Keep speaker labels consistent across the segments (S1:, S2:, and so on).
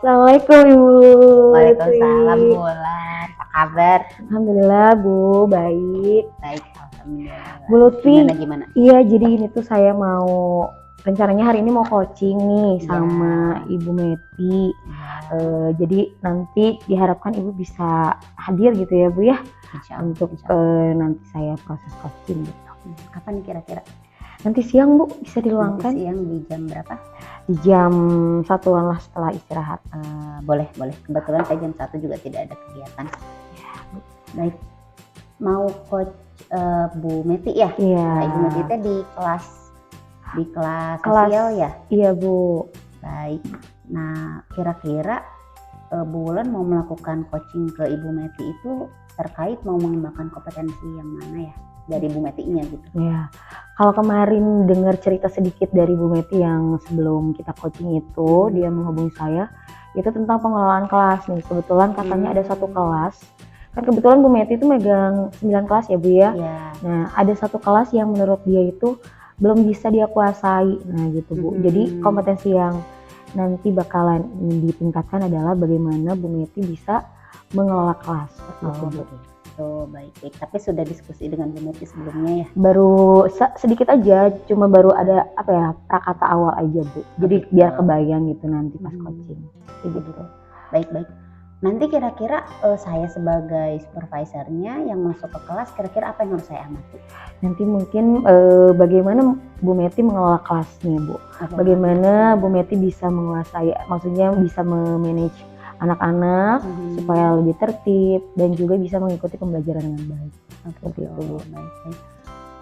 S1: Assalamualaikum Ibu
S2: Waalaikumsalam
S1: Lutfi.
S2: Bulan, apa kabar?
S1: Alhamdulillah Bu, baik.
S2: Baik, alhamdulillah.
S1: Bu Lutfi,
S2: Gimana?
S1: iya jadi ini tuh saya mau rencananya hari ini mau coaching nih
S2: Iya.
S1: sama Ibu Meti. Jadi nanti diharapkan Ibu bisa hadir gitu ya Bu ya,
S2: Insya Allah,
S1: untuk
S2: insya Allah.
S1: nanti saya proses coaching gitu.
S2: Kapan nih kira-kira?
S1: Nanti siang Bu, bisa
S2: Nanti
S1: diluangkan
S2: siang di jam berapa?
S1: di jam 1-an lah setelah istirahat.
S2: Boleh. Kebetulan saya jam 1 juga tidak ada kegiatan. Baik, mau coach Bu Meti ya?
S1: Iya.
S2: Nah, Ibu Meti itu di kelas sosial ya?
S1: Iya Bu.
S2: Baik. Nah, kira-kira Bu Wulan mau melakukan coaching ke Ibu Meti itu terkait mau mengembangkan kompetensi yang mana ya dari Bu Meti-nya gitu?
S1: Ya, kalau kemarin dengar cerita sedikit dari Bu Meti yang sebelum kita coaching itu, dia menghubungi saya, itu tentang pengelolaan kelas nih. Kebetulan katanya ada satu kelas, kan kebetulan Bu Meti itu megang 9 kelas ya Bu ya.
S2: Iya.
S1: Nah, ada satu kelas yang menurut dia itu belum bisa dia kuasai, nah gitu Bu. Jadi kompetensi yang nanti bakalan ditingkatkan adalah bagaimana Bu Meti bisa mengelola kelas. Seperti itu, Bu.
S2: Baik. Tapi sudah diskusi dengan Bu Meti sebelumnya ya?
S1: Baru sedikit aja, cuma baru ada apa ya, prakata awal aja Bu. Jadi biar kebayang gitu nanti pas coaching. Kayak gitu.
S2: Baik. Nanti kira-kira saya sebagai supervisornya yang masuk ke kelas, kira-kira apa yang harus saya amati?
S1: Nanti mungkin bagaimana Bu Meti mengelola kelasnya Bu. Bagaimana Bu Meti bisa menguasai, maksudnya bisa memanage anak-anak supaya lebih tertib dan juga bisa mengikuti pembelajaran dengan baik. Seperti itu Bu.
S2: Baik.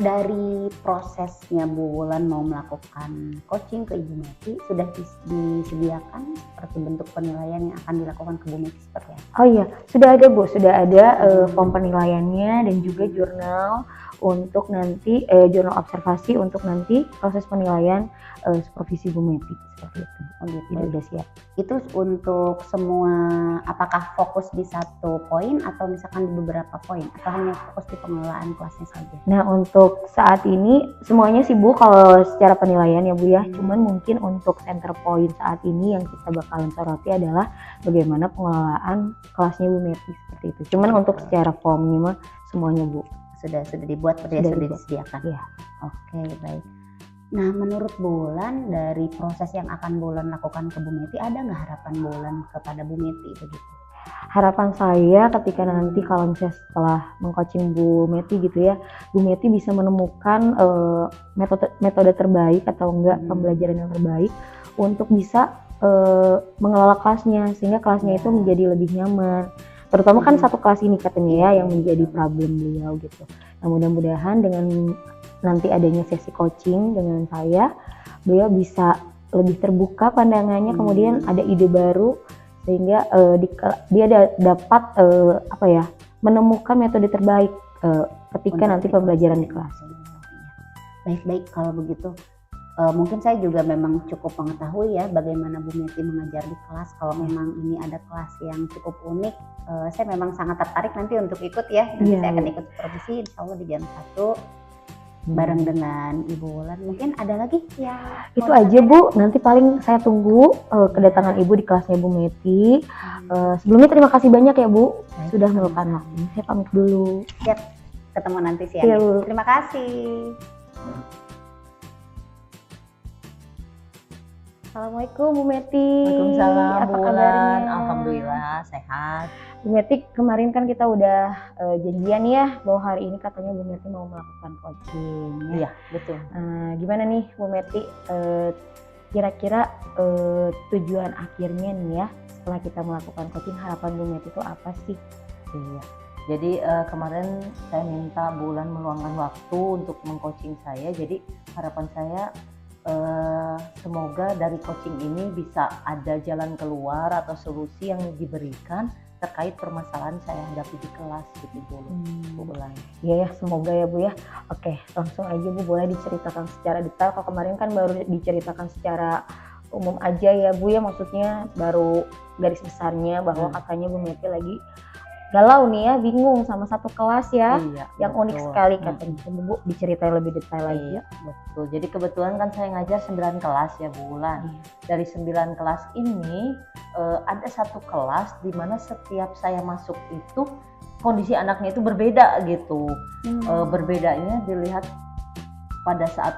S2: Dari prosesnya Bu Wulan mau melakukan coaching ke Ibu Meti, sudah disediakan seperti bentuk penilaian yang akan dilakukan ke Bu Meti seperti apa?
S1: Oh iya, sudah ada Bu, sudah ada form penilaiannya dan juga jurnal untuk nanti jurnal observasi untuk nanti proses penilaian supervisi Bu Meti seperti itu.
S2: Oh gitu.
S1: Udah siap.
S2: Itu untuk semua, apakah fokus di satu poin atau misalkan di beberapa poin atau hanya fokus di pengelolaan kelasnya saja?
S1: Nah untuk saat ini semuanya sih Bu kalau secara penilaian ya Bu ya, cuman mungkin untuk center point saat ini yang kita bakalan soroti adalah bagaimana pengelolaan kelasnya Bu Meti seperti itu. Cuman untuk secara formnya mah semuanya Bu.
S2: Sudah dibuat, sudah disediakan.
S1: Iya.
S2: Oke, baik. Nah, menurut Bu Wulan dari proses yang akan Bu Wulan lakukan ke Bu Meti, ada nggak harapan Bu Wulan kepada Bu Meti begitu?
S1: Harapan saya ketika nanti kalau misalnya setelah mengcoaching Bu Meti gitu ya, Bu Meti bisa menemukan metode terbaik atau enggak pembelajaran yang terbaik untuk bisa mengelola kelasnya sehingga kelasnya itu menjadi lebih nyaman. Terutama kan satu kelas ini katanya ya yang menjadi problem beliau gitu. Nah mudah-mudahan dengan nanti adanya sesi coaching dengan saya, beliau bisa lebih terbuka pandangannya, kemudian ada ide baru sehingga dia dapat menemukan metode terbaik ketika nanti pembelajaran di kelas.
S2: Baik, kalau begitu mungkin saya juga memang cukup mengetahui ya bagaimana Bu Meti mengajar di kelas. Kalau memang ini ada kelas yang cukup unik, saya memang sangat tertarik nanti untuk ikut ya. Nanti saya akan ikut supervisi insya Allah di jam 1 bareng dengan Ibu Wulan. Mungkin ada lagi ya?
S1: Itu aja Bu, nanti paling saya tunggu kedatangan Ibu di kelasnya Bu Meti. Sebelumnya terima kasih banyak ya Bu sudah meluangkan waktu. Saya pamit dulu.
S2: Siap, ketemu nanti siang.
S1: Iya, Bu.
S2: Terima kasih.
S1: Assalamualaikum Bu Meti.
S2: Waalaikumsalam
S1: Apa
S2: Bu
S1: kabarnya?
S2: Wulan, alhamdulillah sehat.
S1: Bu Meti kemarin kan kita udah janjian ya bahwa hari ini katanya Bu Meti mau melakukan coaching ya.
S2: Iya, betul.
S1: Gimana nih Bu Meti, kira-kira tujuan akhirnya nih ya setelah kita melakukan coaching, harapan Bu Meti itu apa sih?
S3: Iya, jadi kemarin saya minta Bu Wulan meluangkan waktu untuk mengcoaching saya. Jadi harapan saya semoga dari coaching ini bisa ada jalan keluar atau solusi yang diberikan terkait permasalahan saya hadapi di kelas gitu Bu Wulan.
S1: Iya ya, semoga ya Bu ya. Oke, langsung aja Bu, boleh diceritakan secara detail. Kalau kemarin kan baru diceritakan secara umum aja ya Bu ya, maksudnya baru garis besarnya bahwa katanya Bu Meti lagi galau nih ya, bingung sama satu kelas ya,
S3: Iya,
S1: yang unik
S3: betul.
S1: sekali katanya. Coba Bu diceritain lebih detail lagi.
S3: Iya, betul. Jadi kebetulan kan saya ngajar 9 kelas ya Bu Wulan. Dari 9 kelas ini ada satu kelas di mana setiap saya masuk itu kondisi anaknya itu berbeda gitu. Berbedanya dilihat pada saat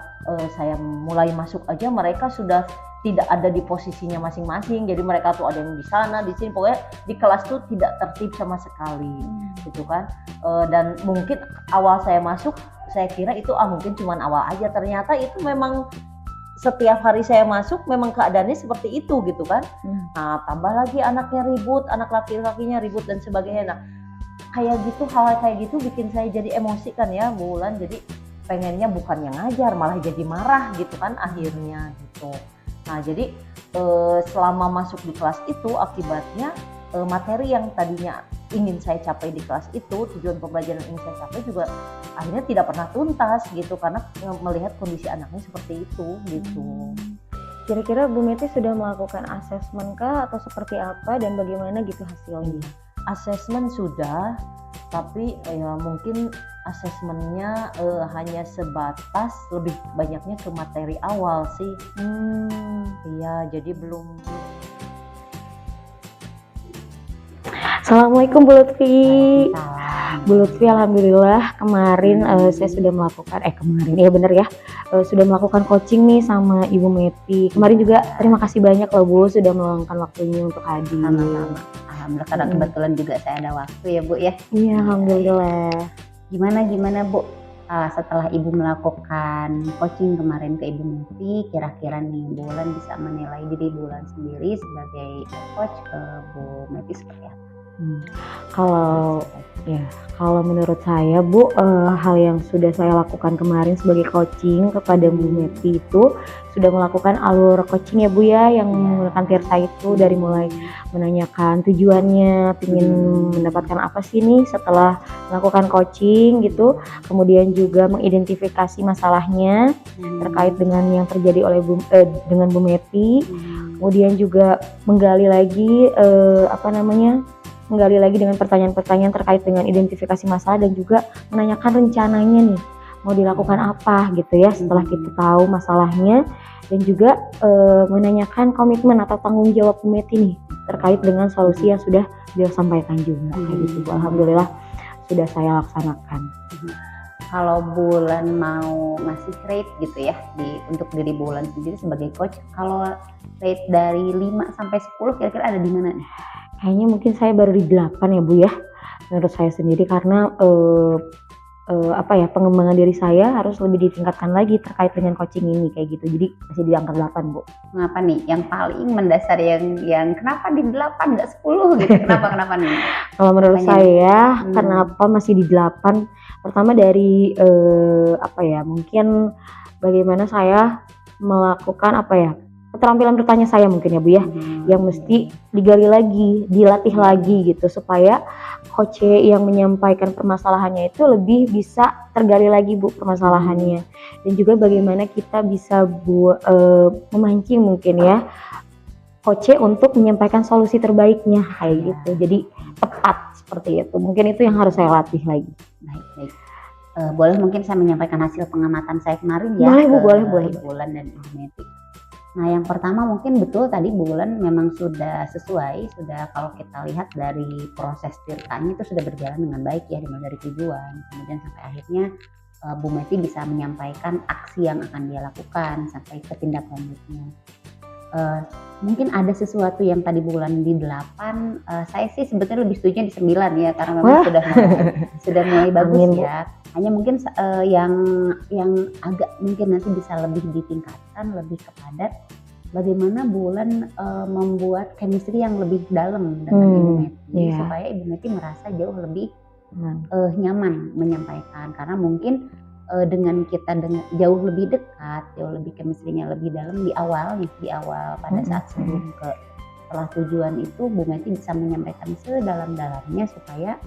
S3: saya mulai masuk aja mereka sudah tidak ada di posisinya masing-masing. Jadi mereka tuh ada yang di sana, di sini, pokoknya di kelas tuh tidak tertib sama sekali, gitu kan. Dan mungkin awal saya masuk, saya kira itu mungkin cuman awal aja. Ternyata itu memang setiap hari saya masuk memang keadaannya seperti itu, gitu kan. Nah, tambah lagi anaknya ribut, anak laki-lakinya ribut dan sebagainya. Nah, kayak gitu, hal kayak gitu bikin saya jadi emosi kan ya, Bu Wulan. Jadi pengennya bukannya ngajar, malah jadi marah gitu kan akhirnya gitu. Nah, jadi selama masuk di kelas itu akibatnya materi yang tadinya ingin saya capai di kelas itu, tujuan pembelajaran yang ingin saya capai juga akhirnya tidak pernah tuntas gitu karena melihat kondisi anaknya seperti itu gitu.
S1: Kira-kira Bu Meti sudah melakukan asesmen kah atau seperti apa dan bagaimana gitu hasilnya?
S3: Asesmen sudah, tapi ya mungkin asesmennya hanya sebatas lebih banyaknya ke materi awal sih. Iya, jadi belum.
S1: Assalamualaikum Bu Lutfi.
S2: Salam.
S1: Bu Lutfi, alhamdulillah kemarin saya sudah melakukan kemarin ya bener ya, sudah melakukan coaching nih sama Ibu Meti. Kemarin juga terima kasih banyak loh Bu sudah meluangkan waktunya untuk hadir.
S2: Sama-sama. Alhamdulillah karena kebetulan juga saya ada waktu ya Bu ya.
S1: Iya, alhamdulillah.
S2: Gimana Bu, setelah Ibu melakukan coaching kemarin ke Ibu Meti, kira-kira nih Bu Wulan bisa menilai diri Bu Wulan sendiri sebagai coach ke Bu Meti seperti apa?
S1: Kalau menurut saya Bu, hal yang sudah saya lakukan kemarin sebagai coaching kepada Bu Meti itu sudah melakukan alur coaching ya Bu ya, yang menggunakan Tirta itu dari mulai menanyakan tujuannya, ingin mendapatkan apa sih nih setelah melakukan coaching gitu, kemudian juga mengidentifikasi masalahnya terkait dengan yang terjadi dengan Bu Meti, kemudian juga menggali lagi dengan pertanyaan-pertanyaan terkait dengan identifikasi masalah dan juga menanyakan rencananya nih mau dilakukan apa gitu ya setelah kita tahu masalahnya, dan juga menanyakan komitmen atau tanggung jawab Bu Meti nih terkait dengan solusi yang sudah beliau sampaikan juga kayak gitu. Alhamdulillah sudah saya laksanakan.
S2: Kalau Bu Wulan mau ngasih rate gitu ya untuk diri Bu Wulan sendiri sebagai coach, kalau rate dari 5 sampai 10 kira-kira ada di mana nih?
S1: Kayaknya mungkin saya baru di 8 ya Bu ya, menurut saya sendiri, karena pengembangan diri saya harus lebih ditingkatkan lagi terkait dengan coaching ini kayak gitu. Jadi masih di angka 8 Bu.
S2: Kenapa nih yang paling mendasar yang kenapa di 8 nggak 10 gitu? Kenapa nih?
S1: Kalau menurut saya kenapa masih di 8? Pertama dari mungkin bagaimana saya melakukan keterampilan bertanya saya mungkin ya Bu ya, yang mesti digali lagi, dilatih lagi gitu supaya coach yang menyampaikan permasalahannya itu lebih bisa tergali lagi Bu permasalahannya, dan juga bagaimana kita bisa memancing mungkin ya coach untuk menyampaikan solusi terbaiknya kayak gitu, jadi tepat seperti itu. Mungkin itu yang harus saya latih lagi.
S2: Baik. Boleh mungkin saya menyampaikan hasil pengamatan saya kemarin ya?
S1: Boleh.
S2: Bu Wulan dan Ibu Meti. Nah, yang pertama mungkin betul tadi Bu Wulan memang sudah sesuai, kalau kita lihat dari proses Tirtanya itu sudah berjalan dengan baik ya, dimulai dari tujuan, kemudian sampai akhirnya Bu Meti bisa menyampaikan aksi yang akan dia lakukan sampai ke tindak lanjutnya. Mungkin ada sesuatu yang tadi Bu Wulan di 8, saya sih sebetulnya lebih setuju di 9 ya, karena memang sudah mulai bagus. Amin, ya. Hanya mungkin yang agak mungkin nanti bisa lebih ditingkatkan, lebih kepada bagaimana Bu Wulan membuat chemistry yang lebih dalam dengan Ibu Meti, supaya Ibu Meti merasa jauh lebih nyaman menyampaikan, karena mungkin dengan kita jauh lebih dekat, jauh lebih chemistry-nya lebih dalam di awal pada saat sebelum ke setelah tujuan itu, Bu Meti bisa menyampaikan sedalam-dalamnya supaya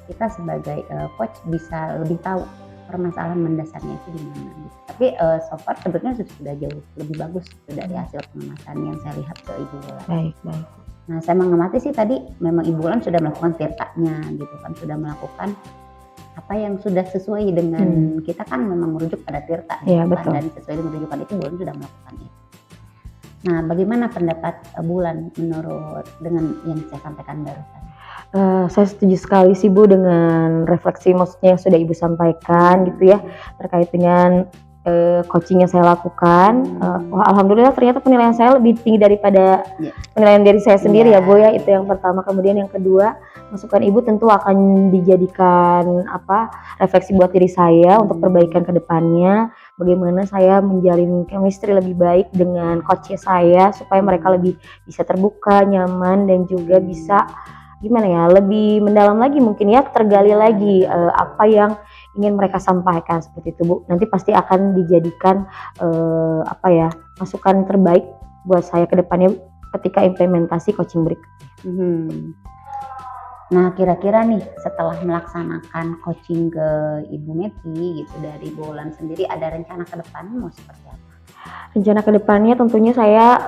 S2: kita sebagai coach bisa lebih tahu permasalahan mendasarnya itu di mana. Tapi so far sebetulnya sudah jauh lebih bagus dari hasil pengamatan yang saya lihat ke Ibu Wulan.
S1: Baik.
S2: Nah, saya mengamati sih tadi memang Ibu Wulan sudah melakukan tirtanya gitu kan, sudah melakukan apa yang sudah sesuai dengan kita kan memang merujuk pada tirta
S1: Iya,
S2: gitu kan,
S1: betul.
S2: dan sesuai dengan rujukan itu Bulan sudah melakukan itu. Nah, bagaimana pendapat Bulan menurut dengan yang saya sampaikan barusan?
S1: Saya setuju sekali sih Bu dengan refleksi maksudnya yang sudah Ibu sampaikan gitu ya terkait dengan coaching yang saya lakukan. Wah, alhamdulillah ternyata penilaian saya lebih tinggi daripada
S2: Iya.
S1: penilaian dari saya sendiri ya Bu ya.
S2: Iya.
S1: Itu yang pertama. Kemudian yang kedua, masukan Ibu tentu akan dijadikan refleksi buat diri saya untuk perbaikan ke depannya. Bagaimana saya menjalin chemistry lebih baik dengan coach saya supaya mereka lebih bisa terbuka, nyaman, dan juga bisa gimana ya, lebih mendalam lagi mungkin ya, tergali lagi apa yang ingin mereka sampaikan seperti itu Bu. Nanti pasti akan dijadikan masukan terbaik buat saya ke depannya ketika implementasi coaching berikutnya.
S2: Nah, kira-kira nih setelah melaksanakan coaching ke Ibu Meti gitu dari Bulan sendiri, ada rencana ke depan mau seperti apa?
S1: Rencana ke depannya tentunya saya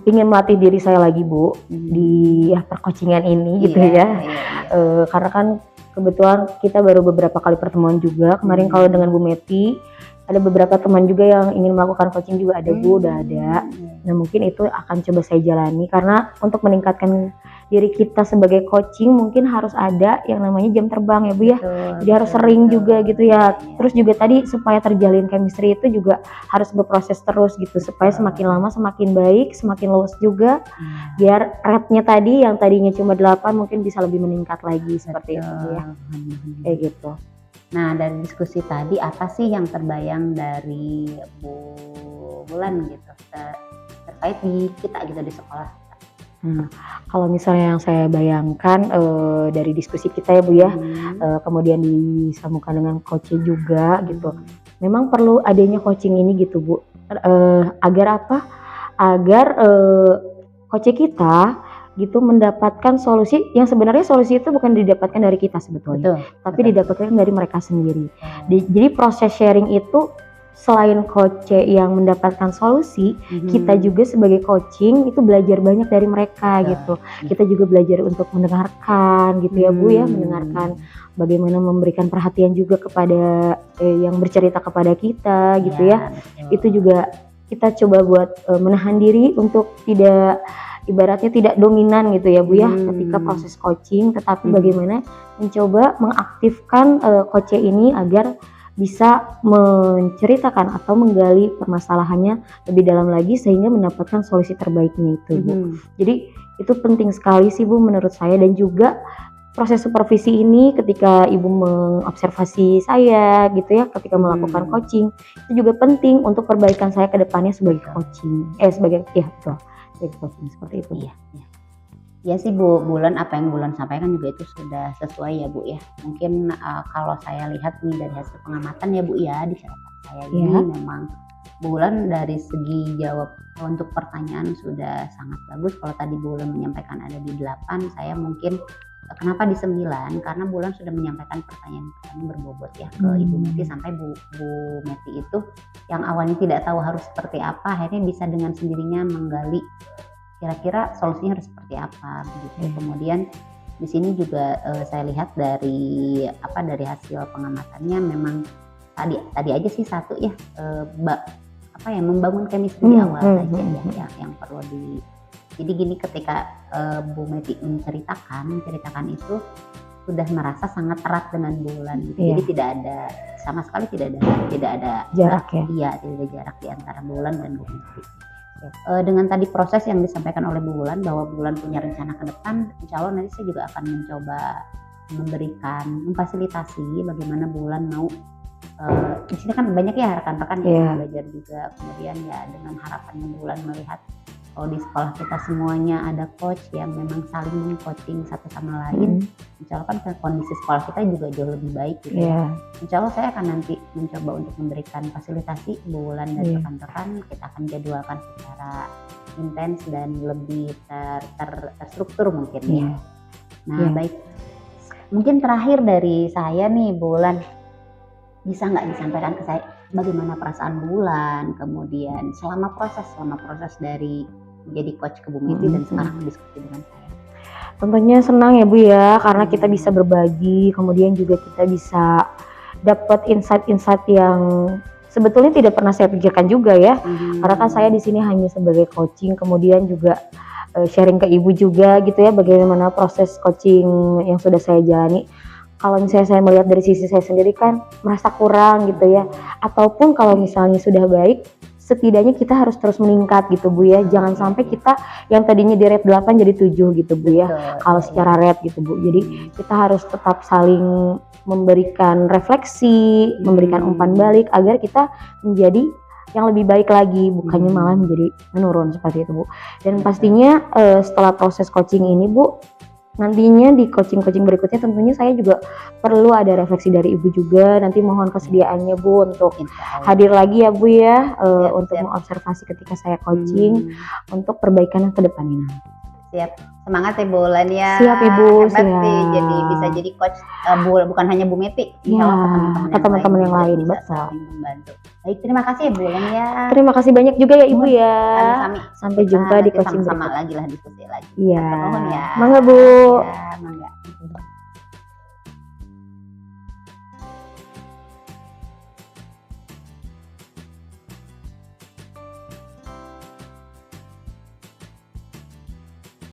S1: ingin melatih diri saya lagi Bu di percoachingan ini gitu ya. Karena kan kebetulan kita baru beberapa kali pertemuan juga. Kemarin kalau dengan Bu Meti ada beberapa teman juga yang ingin melakukan coaching juga ada Bu, udah ada. Nah, mungkin itu akan coba saya jalani karena untuk meningkatkan diri kita sebagai coaching mungkin harus ada yang namanya jam terbang ya Bu ya. Jadi harus sering juga gitu ya. Terus juga tadi supaya terjalin chemistry itu juga harus berproses terus gitu supaya semakin lama semakin baik, semakin luas juga. Biar rate-nya tadi yang tadinya cuma 8 mungkin bisa lebih meningkat lagi seperti itu Bu ya. Kayak gitu.
S2: Nah, dari diskusi tadi apa sih yang terbayang dari Bu Bulan gitu terkait di kita gitu di sekolah?
S1: Kalau misalnya yang saya bayangkan dari diskusi kita ya Bu ya, kemudian disambungkan dengan coaching juga gitu. Memang perlu adanya coaching ini gitu Bu. Agar apa? Agar coaching kita gitu mendapatkan solusi yang sebenarnya solusi itu bukan didapatkan dari kita sebetulnya, tapi didapatkan dari mereka sendiri. Jadi proses sharing itu selain coach yang mendapatkan solusi, kita juga sebagai coaching itu belajar banyak dari mereka gitu. Kita juga belajar untuk mendengarkan gitu ya Bu ya, mendengarkan bagaimana memberikan perhatian juga kepada yang bercerita kepada kita gitu ya. Itu juga kita coba buat menahan diri untuk tidak ibaratnya tidak dominan gitu ya Bu ya ketika proses coaching, tetapi bagaimana mencoba mengaktifkan coach ini agar bisa menceritakan atau menggali permasalahannya lebih dalam lagi sehingga mendapatkan solusi terbaiknya itu Bu. Jadi itu penting sekali sih Bu menurut saya, dan juga proses supervisi ini ketika Ibu mengobservasi saya gitu ya ketika melakukan coaching itu juga penting untuk perbaikan saya ke depannya sebagai coaching sebagai coaching seperti itu.
S2: Ya sih Bu Bulan, apa yang Bulan sampaikan juga itu sudah sesuai ya Bu ya. Mungkin kalau saya lihat nih dari hasil pengamatan ya Bu ya di catatan saya ini memang Bulan dari segi jawab untuk pertanyaan sudah sangat bagus. Kalau tadi Bulan menyampaikan ada di 8, saya mungkin kenapa di 9? Karena Bulan sudah menyampaikan pertanyaan-pertanyaan berbobot ya ke Ibu Meti, sampai Bu Meti itu yang awalnya tidak tahu harus seperti apa, akhirnya bisa dengan sendirinya menggali kira-kira solusinya harus seperti apa begitu. Kemudian di sini juga saya lihat dari hasil pengamatannya memang tadi aja sih satu ya membangun chemistry di awal saja ya yang perlu jadi gini, ketika Bu Meti menceritakan itu sudah merasa sangat erat dengan Bulan gitu. Jadi tidak ada sama sekali tidak ada
S1: jarak ya.
S2: Iya, tidak ada jarak di antara Bulan dan Bu Meti. Dengan tadi proses yang disampaikan oleh Bu Bulan bahwa Bulan punya rencana ke depan, insya Allah nanti saya juga akan mencoba memfasilitasi bagaimana Bulan mau di sini kan banyak ya rekan-rekan yang belajar juga, kemudian ya dengan harapannya Bulan melihat kalau di sekolah kita semuanya ada coach yang memang saling meng-coaching satu sama lain, insya Allah kan kondisi sekolah kita juga jauh lebih baik gitu. Insya Allah saya akan nanti mencoba untuk memberikan fasilitasi Bulan dan rekan-rekan, kita akan jadwalkan secara intens dan lebih terstruktur mungkin ya. Nah baik, mungkin terakhir dari saya nih Bulan, bisa nggak disampaikan ke saya bagaimana perasaan Bulan kemudian selama proses dari jadi coach ke Bu Meti dan sekarang diskusi dengan saya.
S1: Tentunya senang ya Bu ya, karena kita bisa berbagi, kemudian juga kita bisa dapat insight-insight yang sebetulnya tidak pernah saya pikirkan juga ya. Karena kan saya di sini hanya sebagai coaching, kemudian juga sharing ke Ibu juga gitu ya, bagaimana proses coaching yang sudah saya jalani. Kalau misalnya saya melihat dari sisi saya sendiri kan merasa kurang gitu ya, ataupun kalau misalnya sudah baik, setidaknya kita harus terus meningkat gitu Bu ya. Jangan sampai kita yang tadinya di rate 8 jadi 7 gitu Bu ya. Kalau secara rate gitu Bu. Jadi kita harus tetap saling memberikan refleksi, memberikan umpan balik agar kita menjadi yang lebih baik lagi, bukannya malah menjadi menurun seperti itu Bu. Dan pastinya setelah proses coaching ini Bu, nantinya di coaching-coaching berikutnya tentunya saya juga perlu ada refleksi dari Ibu juga. Nanti mohon kesediaannya Bu untuk hadir lagi ya Bu ya, untuk mengobservasi ketika saya coaching untuk perbaikan ke depan ini.
S2: Siap, semangat ya Bu Ulan ya.
S1: Siap Ibu,
S2: hebat
S1: siap.
S2: sih, jadi bisa jadi coach bukan hanya Bu Meti,
S1: Ya,
S2: insya Allah
S1: teman-teman yang lain,
S2: bisa
S1: betul.
S2: saling membantu. Baik, terima kasih ya Bu Ulan ya.
S1: Terima kasih banyak juga ya Ibu ya.
S2: Sami-sami.
S1: Sampai jumpa di
S2: Nanti
S1: coaching
S2: sama-sama
S1: berikutnya.
S2: lagi lah diskusi lagi.
S1: Iya.
S2: Mohon ya.
S1: Mangga Bu.
S2: Ya, mangga.